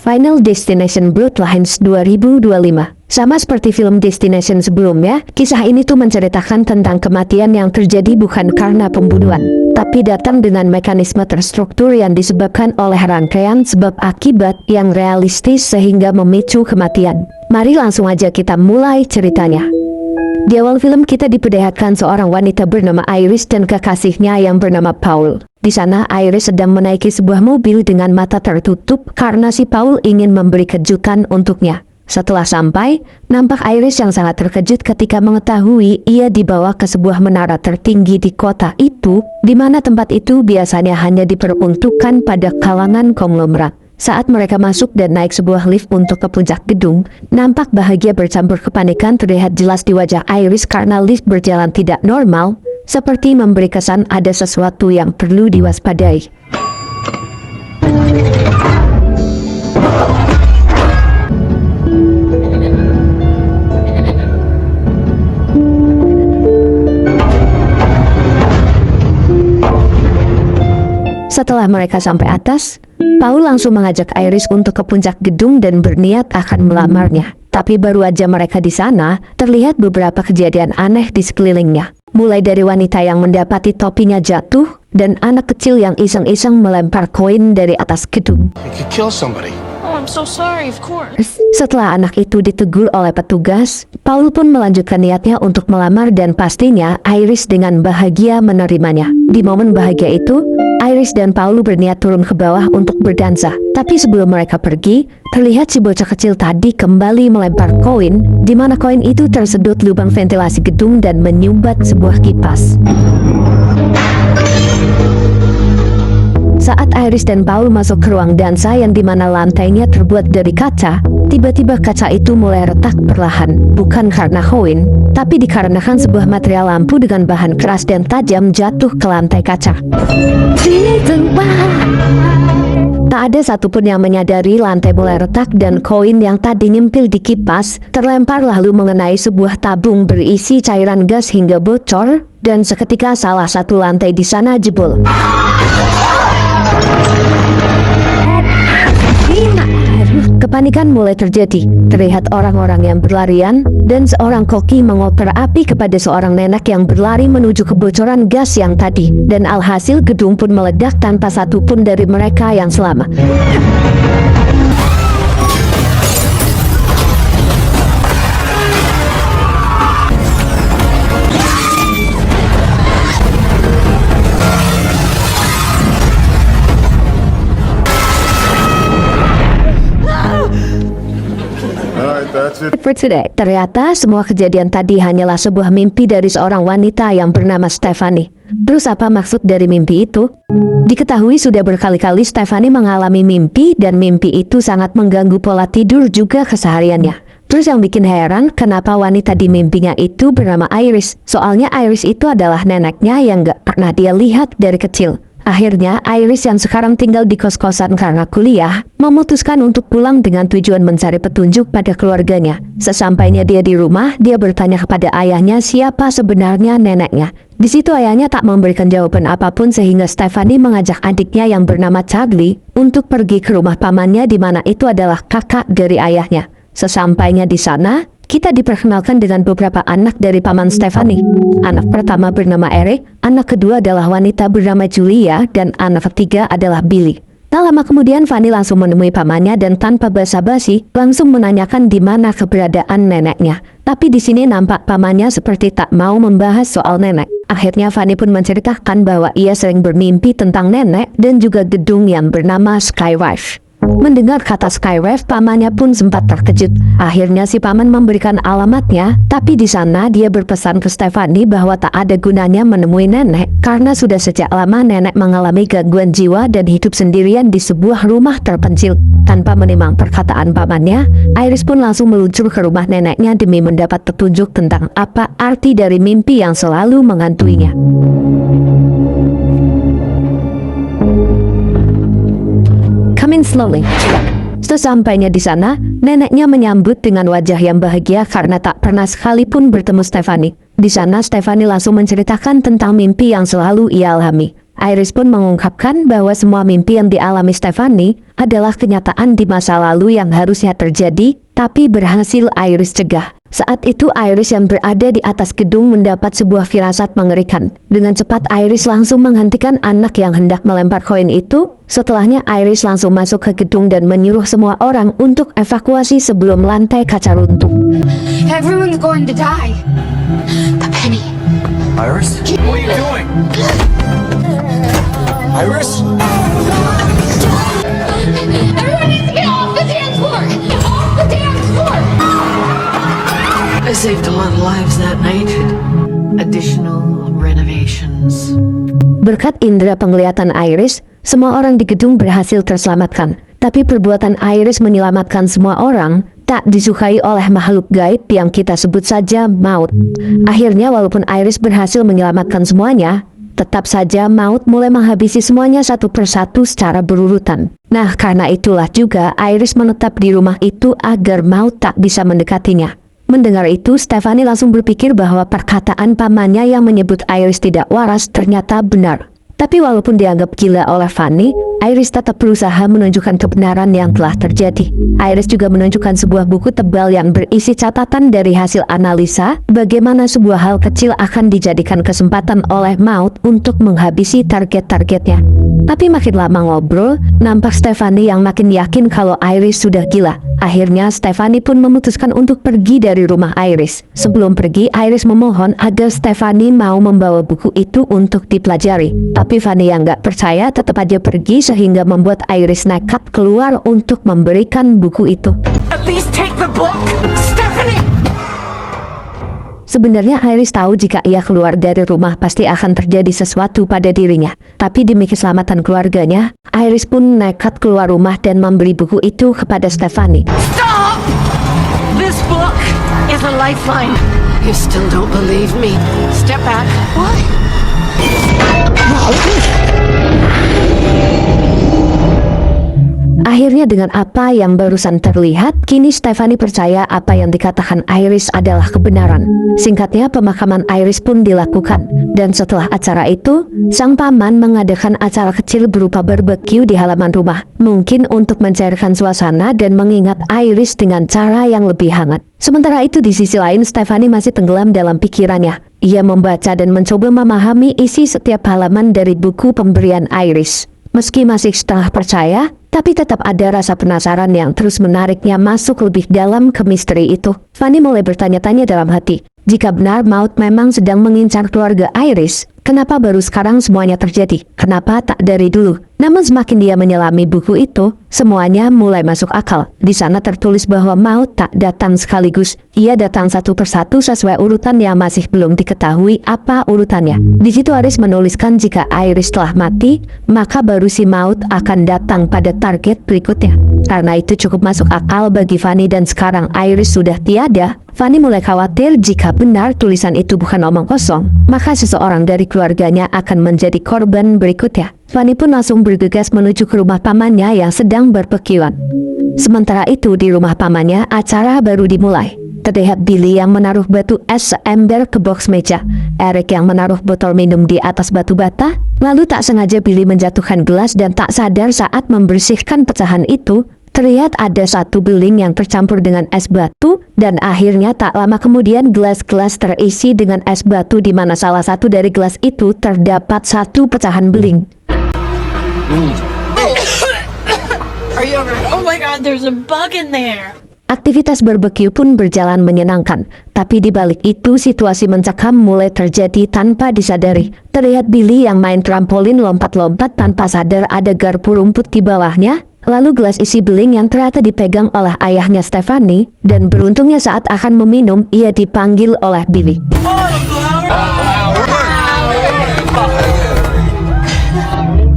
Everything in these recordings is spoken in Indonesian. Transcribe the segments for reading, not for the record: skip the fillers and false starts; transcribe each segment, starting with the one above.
Final Destination Bloodlines 2025. Sama seperti film Destination sebelumnya, kisah ini tuh menceritakan tentang kematian yang terjadi bukan karena pembunuhan, tapi datang dengan mekanisme terstruktur yang disebabkan oleh rangkaian sebab akibat yang realistis sehingga memicu kematian. Mari langsung aja kita mulai ceritanya. Di awal film kita diperlihatkan seorang wanita bernama Iris dan kekasihnya yang bernama Paul. Di sana Iris sedang menaiki sebuah mobil dengan mata tertutup karena si Paul ingin memberi kejutan untuknya. Setelah sampai, nampak Iris yang sangat terkejut ketika mengetahui ia dibawa ke sebuah menara tertinggi di kota itu, di mana tempat itu biasanya hanya diperuntukkan pada kalangan konglomerat. Saat mereka masuk dan naik sebuah lift untuk ke puncak gedung, nampak bahagia bercampur kepanikan terlihat jelas di wajah Iris karena lift berjalan tidak normal, seperti memberi kesan ada sesuatu yang perlu diwaspadai. Setelah mereka sampai atas, Paul langsung mengajak Iris untuk ke puncak gedung dan berniat akan melamarnya. Tapi baru aja mereka di sana, terlihat beberapa kejadian aneh di sekelilingnya. Mulai dari wanita yang mendapati topinya jatuh, dan anak kecil yang iseng-iseng melempar koin dari atas gedung. Oh, I'm so sorry, of course. Setelah anak itu ditegur oleh petugas, Paul pun melanjutkan niatnya untuk melamar dan pastinya Iris dengan bahagia menerimanya. Di momen bahagia itu, Iris dan Paul berniat turun ke bawah untuk berdansa. Tapi sebelum mereka pergi, terlihat si bocah kecil tadi kembali melempar koin, di mana koin itu tersedot lubang ventilasi gedung dan menyumbat sebuah kipas. Saat Iris dan Paul masuk ke ruang dansa yang dimana lantainya terbuat dari kaca, tiba-tiba kaca itu mulai retak perlahan, bukan karena koin, tapi dikarenakan sebuah material lampu dengan bahan keras dan tajam jatuh ke lantai kaca. Tak ada satupun yang menyadari lantai mulai retak dan koin yang tadi nyempil di kipas terlempar lalu mengenai sebuah tabung berisi cairan gas hingga bocor, dan seketika salah satu lantai di sana jebol. Kepanikan mulai terjadi. Terlihat orang-orang yang berlarian dan seorang koki mengoper api kepada seorang nenek yang berlari menuju kebocoran gas yang tadi, dan alhasil gedung pun meledak tanpa satupun dari mereka yang selamat. For today, ternyata semua kejadian tadi hanyalah sebuah mimpi dari seorang wanita yang bernama Stephanie. Terus apa maksud dari mimpi itu? Diketahui sudah berkali-kali Stephanie mengalami mimpi dan mimpi itu sangat mengganggu pola tidur juga kesehariannya. Terus yang bikin heran kenapa wanita di mimpinya itu bernama Iris. Soalnya Iris itu adalah neneknya yang gak pernah dia lihat dari kecil. Akhirnya, Iris yang sekarang tinggal di kos-kosan karena kuliah, memutuskan untuk pulang dengan tujuan mencari petunjuk pada keluarganya. Sesampainya dia di rumah, dia bertanya kepada ayahnya siapa sebenarnya neneknya. Di situ ayahnya tak memberikan jawaban apapun sehingga Stephanie mengajak adiknya yang bernama Charlie untuk pergi ke rumah pamannya di mana itu adalah kakak dari ayahnya. Sesampainya di sana, kita diperkenalkan dengan beberapa anak dari paman Stephanie. Anak pertama bernama Eric, anak kedua adalah wanita bernama Julia, dan anak ketiga adalah Billy. Tak lama kemudian Fanny langsung menemui pamannya dan tanpa basa-basi langsung menanyakan di mana keberadaan neneknya. Tapi di sini nampak pamannya seperti tak mau membahas soal nenek. Akhirnya Fanny pun menceritakan bahwa ia sering bermimpi tentang nenek dan juga gedung yang bernama Skyrive. Mendengar kata Skyrive, pamannya pun sempat terkejut. Akhirnya si paman memberikan alamatnya, tapi di sana dia berpesan ke Stephanie bahwa tak ada gunanya menemui nenek karena sudah sejak lama nenek mengalami gangguan jiwa dan hidup sendirian di sebuah rumah terpencil. Tanpa menimang perkataan pamannya, Iris pun langsung meluncur ke rumah neneknya demi mendapat petunjuk tentang apa arti dari mimpi yang selalu menghantuinya. Come in slowly. Sesampainya di sana, neneknya menyambut dengan wajah yang bahagia karena tak pernah sekalipun bertemu Stephanie. Di sana, Stephanie langsung menceritakan tentang mimpi yang selalu ia alami. Iris pun mengungkapkan bahwa semua mimpi yang dialami Stephanie adalah kenyataan di masa lalu yang harusnya terjadi, tapi berhasil Iris cegah. Saat itu Iris yang berada di atas gedung mendapat sebuah firasat mengerikan. Dengan cepat Iris langsung menghentikan anak yang hendak melempar koin itu. Setelahnya Iris langsung masuk ke gedung dan menyuruh semua orang untuk evakuasi sebelum lantai kaca runtuh. Everyone's going to die. The penny. Iris? What are you doing? Iris? Everyone needs to get off the dance floor! Off the dance floor! I saved a lot of lives that night. Additional renovations. Berkat indera penglihatan Iris, semua orang di gedung berhasil terselamatkan. Tapi perbuatan Iris menyelamatkan semua orang tak disukai oleh makhluk gaib yang kita sebut saja maut. Akhirnya walaupun Iris berhasil menyelamatkan semuanya, tetap saja maut mulai menghabisi semuanya satu persatu secara berurutan. Nah, karena itulah juga Iris menetap di rumah itu agar maut tak bisa mendekatinya. Mendengar itu, Stephanie langsung berpikir bahwa perkataan pamannya yang menyebut Iris tidak waras ternyata benar. Tapi walaupun dianggap gila oleh Fanny, Iris tetap berusaha menunjukkan kebenaran yang telah terjadi. Iris juga menunjukkan sebuah buku tebal yang berisi catatan dari hasil analisa bagaimana sebuah hal kecil akan dijadikan kesempatan oleh maut untuk menghabisi target-targetnya. Tapi makin lama ngobrol, nampak Stephanie yang makin yakin kalau Iris sudah gila. Akhirnya Stephanie pun memutuskan untuk pergi dari rumah Iris. Sebelum pergi, Iris memohon agar Stephanie mau membawa buku itu untuk dipelajari. Tapi Fanny yang gak percaya tetap aja pergi sehingga membuat Iris nekat keluar untuk memberikan buku itu. At least take the book, Stephanie! Sebenarnya Iris tahu jika ia keluar dari rumah pasti akan terjadi sesuatu pada dirinya. Tapi demi keselamatan keluarganya, Iris pun nekat keluar rumah dan memberi buku itu kepada Stephanie. Stop! This book is a lifeline. You still don't believe me. Step back. What? Akhirnya dengan apa yang barusan terlihat, kini Stephanie percaya apa yang dikatakan Iris adalah kebenaran. Singkatnya, pemakaman Iris pun dilakukan. Dan setelah acara itu, sang paman mengadakan acara kecil berupa barbecue di halaman rumah. Mungkin untuk mencairkan suasana dan mengingat Iris dengan cara yang lebih hangat. Sementara itu di sisi lain, Stephanie masih tenggelam dalam pikirannya. Ia membaca dan mencoba memahami isi setiap halaman dari buku pemberian Iris. Meski masih setengah percaya, tapi tetap ada rasa penasaran yang terus menariknya masuk lebih dalam ke misteri itu. Fanny mulai bertanya-tanya dalam hati, jika benar maut memang sedang mengincar keluarga Iris, kenapa baru sekarang semuanya terjadi? Kenapa tak dari dulu? Namun semakin dia menyelami buku itu, semuanya mulai masuk akal. Di sana tertulis bahwa maut tak datang sekaligus. Ia datang satu persatu sesuai urutan yang masih belum diketahui apa urutannya. Di situ Iris menuliskan jika Iris telah mati, maka baru si maut akan datang pada target berikutnya. Karena itu cukup masuk akal bagi Fanny dan sekarang Iris sudah tiada. Fanny mulai khawatir jika benar tulisan itu bukan omong kosong, maka seseorang dari keluarganya akan menjadi korban berikutnya. Fanny pun langsung bergegas menuju ke rumah pamannya yang sedang berpekiwan. Sementara itu di rumah pamannya, acara baru dimulai. Terlihat Billy yang menaruh batu es seember ke box meja, Eric yang menaruh botol minum di atas batu bata. Lalu tak sengaja Billy menjatuhkan gelas dan tak sadar saat membersihkan pecahan itu, terlihat ada satu beling yang tercampur dengan es batu, dan akhirnya tak lama kemudian gelas-gelas terisi dengan es batu di mana salah satu dari gelas itu terdapat satu pecahan beling. Are you alright? Oh my god, there's a bug in there. Aktivitas barbecue pun berjalan menyenangkan, tapi di balik itu situasi mencekam mulai terjadi tanpa disadari. Terlihat Billy yang main trampolin lompat-lompat tanpa sadar ada garpu rumput di bawahnya. Lalu gelas isi beling yang ternyata dipegang oleh ayahnya Stephanie, dan beruntungnya saat akan meminum, ia dipanggil oleh Billy.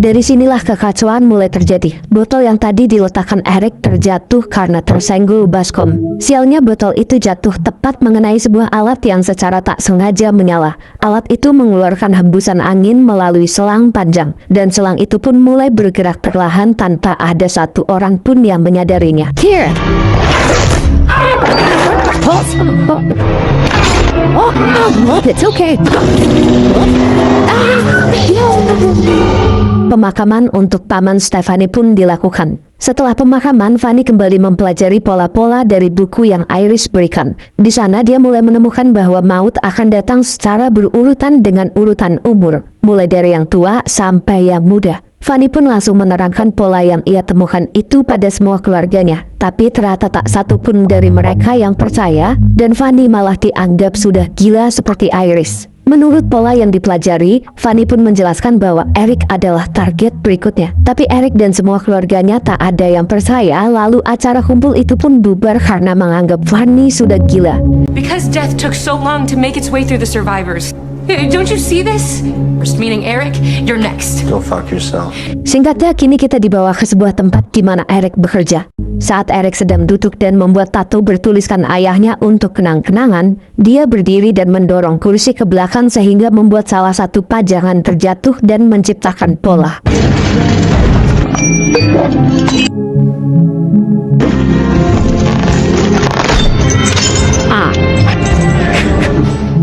Dari sinilah kekacauan mulai terjadi. Botol yang tadi diletakkan Eric terjatuh karena tersenggol baskom. Sialnya botol itu jatuh tepat mengenai sebuah alat yang secara tak sengaja menyala. Alat itu mengeluarkan hembusan angin melalui selang panjang. Dan selang itu pun mulai bergerak perlahan tanpa ada satu orang pun yang menyadarinya. Here! Oh, it's okay. pemakaman untuk paman Stephanie pun dilakukan. Setelah pemakaman, Fanny kembali mempelajari pola-pola dari buku yang Iris berikan. Di sana dia mulai menemukan bahwa maut akan datang secara berurutan dengan urutan umur, mulai dari yang tua sampai yang muda. Fanny pun langsung menerangkan pola yang ia temukan itu pada semua keluarganya. Tapi ternyata tak satu pun dari mereka yang percaya, dan Fanny malah dianggap sudah gila seperti Iris. Menurut pola yang dipelajari, Fanny pun menjelaskan bahwa Eric adalah target berikutnya. Tapi Eric dan semua keluarganya tak ada yang percaya, lalu acara kumpul itu pun bubar karena menganggap Fanny sudah gila. Because death took so long to make its way through the survivors. Don't you see this? First, meaning Eric, you're next. Go fuck yourself. Singkatnya, kini kita dibawa ke sebuah tempat di mana Eric bekerja. Saat Eric sedang duduk dan membuat tato bertuliskan ayahnya untuk kenang-kenangan, dia berdiri dan mendorong kursi ke belakang sehingga membuat salah satu pajangan terjatuh dan menciptakan pola.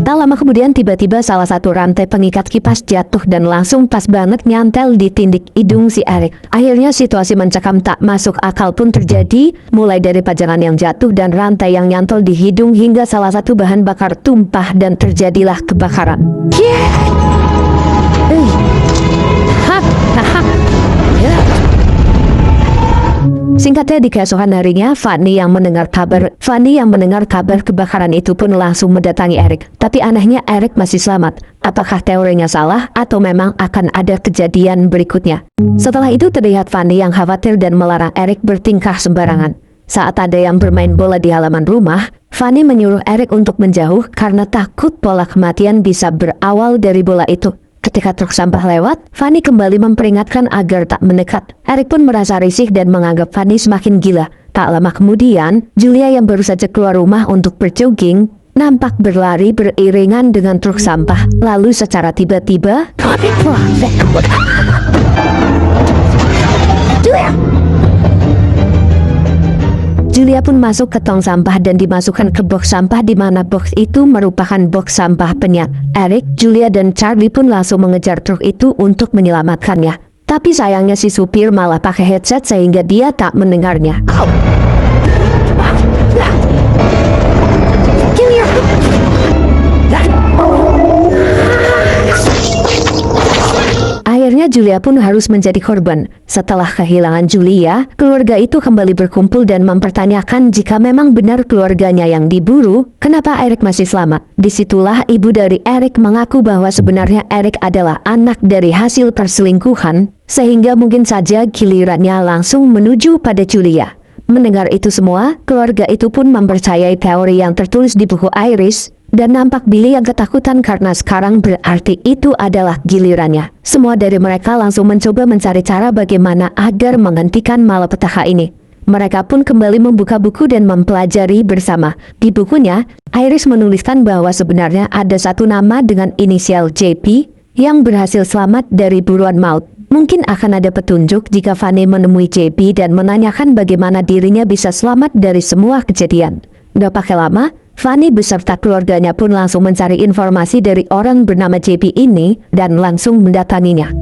Tak lama kemudian tiba-tiba salah satu rantai pengikat kipas jatuh dan langsung pas banget nyantel di tindik hidung si Eric. Akhirnya situasi mencekam tak masuk akal pun terjadi, mulai dari pajangan yang jatuh dan rantai yang nyantol di hidung hingga salah satu bahan bakar tumpah dan terjadilah kebakaran. Singkatnya, di keesokan harinya, Fanny yang mendengar kabar kebakaran itu pun langsung mendatangi Eric. Tapi anehnya Eric masih selamat. Apakah teorinya salah atau memang akan ada kejadian berikutnya? Setelah itu terlihat Fanny yang khawatir dan melarang Eric bertingkah sembarangan. Saat ada yang bermain bola di halaman rumah, Fanny menyuruh Eric untuk menjauh karena takut pola kematian bisa berawal dari bola itu. Ketika truk sampah lewat, Fanny kembali memperingatkan agar tak mendekat. Eric pun merasa risih dan menganggap Fanny semakin gila. Tak lama kemudian, Julia yang baru saja keluar rumah untuk berjogging, nampak berlari beriringan dengan truk sampah. Lalu secara tiba-tiba, Julia pun masuk ke tong sampah dan dimasukkan ke box sampah di mana box itu merupakan box sampah penyak. Eric, Julia, dan Charlie pun langsung mengejar truk itu untuk menyelamatkannya. Tapi sayangnya si supir malah pakai headset sehingga dia tak mendengarnya. Akhirnya Julia pun harus menjadi korban. Setelah kehilangan Julia, keluarga itu kembali berkumpul dan mempertanyakan jika memang benar keluarganya yang diburu, kenapa Eric masih selamat. Disitulah ibu dari Eric mengaku bahwa sebenarnya Eric adalah anak dari hasil perselingkuhan, sehingga mungkin saja gilirannya langsung menuju pada Julia. Mendengar itu semua, keluarga itu pun mempercayai teori yang tertulis di buku Iris, dan nampak Billy yang ketakutan karena sekarang berarti itu adalah gilirannya. Semua dari mereka langsung mencoba mencari cara bagaimana agar menghentikan malapetaka ini. Mereka pun kembali membuka buku dan mempelajari bersama. Di bukunya, Iris menuliskan bahwa sebenarnya ada satu nama dengan inisial JP yang berhasil selamat dari buruan maut. Mungkin akan ada petunjuk jika Fanny menemui JP dan menanyakan bagaimana dirinya bisa selamat dari semua kejadian. Gak pakai lama, Fanny beserta keluarganya pun langsung mencari informasi dari orang bernama JP ini dan langsung mendatanginya.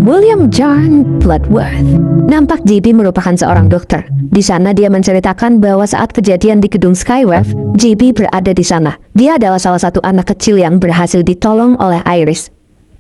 William John Bloodworth. Nampak JP merupakan seorang dokter. Di sana dia menceritakan bahwa saat kejadian di gedung Skywave, JP berada di sana. Dia adalah salah satu anak kecil yang berhasil ditolong oleh Iris.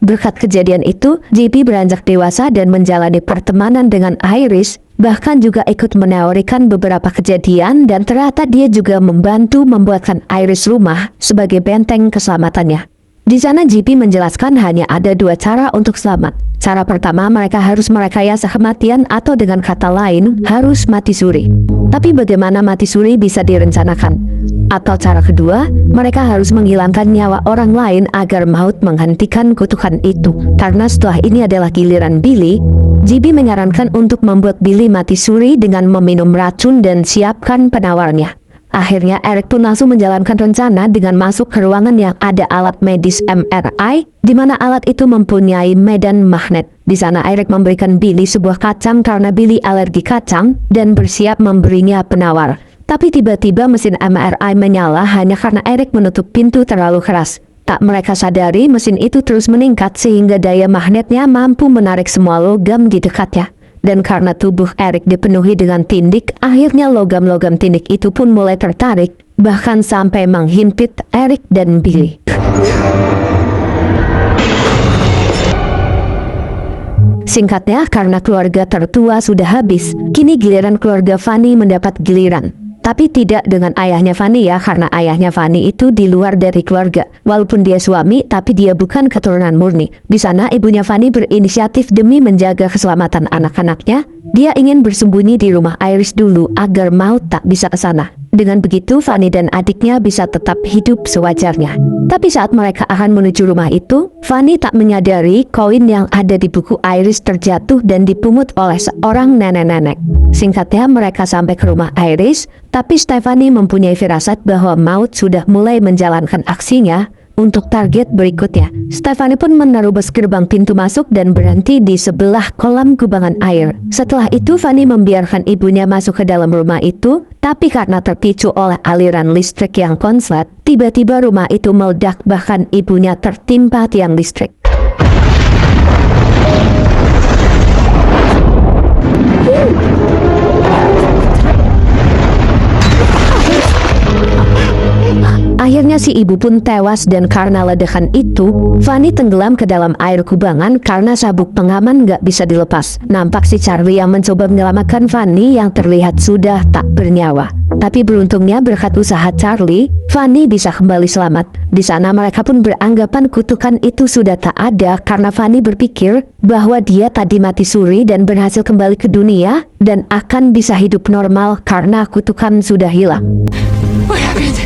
Berkat kejadian itu, JP beranjak dewasa dan menjalani pertemanan dengan Iris, bahkan juga ikut meneorikan beberapa kejadian dan ternyata dia juga membantu membuatkan Iris rumah sebagai benteng keselamatannya. Di sana JP menjelaskan hanya ada dua cara untuk selamat. Cara pertama, mereka harus merekayasa kematian atau dengan kata lain, harus mati suri. Tapi bagaimana mati suri bisa direncanakan? Atau cara kedua, mereka harus menghilangkan nyawa orang lain agar maut menghentikan kutukan itu. Karena setelah ini adalah giliran Billy, JP menyarankan untuk membuat Billy mati suri dengan meminum racun dan siapkan penawarnya. Akhirnya Eric pun langsung menjalankan rencana dengan masuk ke ruangan yang ada alat medis MRI, di mana alat itu mempunyai medan magnet. Di sana Eric memberikan Billy sebuah kacang karena Billy alergi kacang dan bersiap memberinya penawar. Tapi tiba-tiba mesin MRI menyala hanya karena Eric menutup pintu terlalu keras. Tak mereka sadari, mesin itu terus meningkat sehingga daya magnetnya mampu menarik semua logam di dekatnya. Dan karena tubuh Eric dipenuhi dengan tindik, akhirnya logam-logam tindik itu pun mulai tertarik, bahkan sampai menghimpit Eric dan Billy. Singkatnya, karena keluarga tertua sudah habis, kini giliran keluarga Fanny mendapat giliran. Tapi tidak dengan ayahnya Fanny ya, karena ayahnya Fanny itu di luar dari keluarga. Walaupun dia suami, tapi dia bukan keturunan murni. Di sana ibunya Fanny berinisiatif demi menjaga keselamatan anak-anaknya. Dia ingin bersembunyi di rumah Iris dulu agar maut tak bisa ke sana. Dengan begitu, Fanny dan adiknya bisa tetap hidup sewajarnya. Tapi saat mereka akan menuju rumah itu, Fanny tak menyadari koin yang ada di buku Iris terjatuh dan dipungut oleh seorang nenek-nenek. Singkatnya, mereka sampai ke rumah Iris, tapi Stephanie mempunyai firasat bahwa maut sudah mulai menjalankan aksinya untuk target berikutnya. Stephanie pun menerobos gerbang pintu masuk dan berhenti di sebelah kolam kubangan air. Setelah itu, Fanny membiarkan ibunya masuk ke dalam rumah itu, tapi karena terpicu oleh aliran listrik yang konslet, tiba-tiba rumah itu meledak, bahkan ibunya tertimpa tiang listrik. Akhirnya si ibu pun tewas dan karena ledakan itu, Fanny tenggelam ke dalam air kubangan karena sabuk pengaman gak bisa dilepas. Nampak si Charlie yang mencoba menyelamatkan Fanny yang terlihat sudah tak bernyawa. Tapi beruntungnya berkat usaha Charlie, Fanny bisa kembali selamat. Di sana mereka pun beranggapan kutukan itu sudah tak ada karena Fanny berpikir bahwa dia tadi mati suri dan berhasil kembali ke dunia dan akan bisa hidup normal karena kutukan sudah hilang. What happened?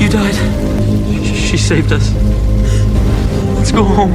You died. She saved us. Let's go home.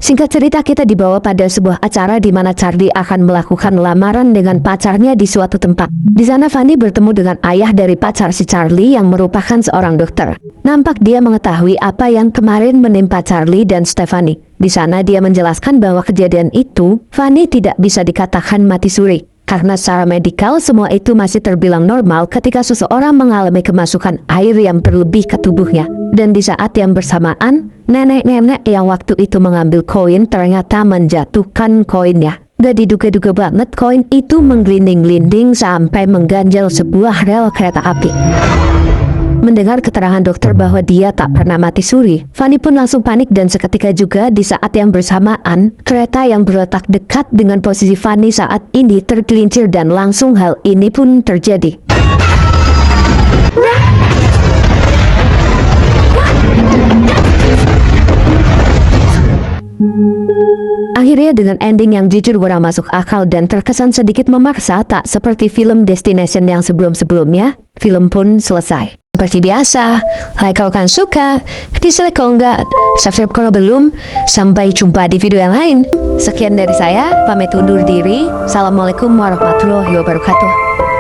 Singkat cerita, kita dibawa pada sebuah acara di mana Charlie akan melakukan lamaran dengan pacarnya di suatu tempat. Di sana Fanny bertemu dengan ayah dari pacar si Charlie yang merupakan seorang dokter. Nampak dia mengetahui apa yang kemarin menimpa Charlie dan Stephanie. Di sana dia menjelaskan bahwa kejadian itu, Fanny tidak bisa dikatakan mati suri. Karena secara medikal semua itu masih terbilang normal ketika seseorang mengalami kemasukan air yang berlebih ke tubuhnya. Dan di saat yang bersamaan, nenek-nenek yang waktu itu mengambil koin ternyata menjatuhkan koinnya. Gak diduga-duga banget koin itu menggelinding-gelinding sampai mengganjal sebuah rel kereta api. Mendengar keterangan dokter bahwa dia tak pernah mati suri, Fanny pun langsung panik dan seketika juga di saat yang bersamaan, kereta yang berletak dekat dengan posisi Fanny saat ini tergelincir dan langsung hal ini pun terjadi. Akhirnya dengan ending yang jujur kurang masuk akal dan terkesan sedikit memaksa, tak seperti film Destination yang sebelum-sebelumnya, film pun selesai. Seperti biasa, like kalau kalian suka, dislike kalau enggak, subscribe kalau belum. Sampai jumpa di video yang lain. Sekian dari saya, pamit undur diri. Assalamualaikum warahmatullahi wabarakatuh.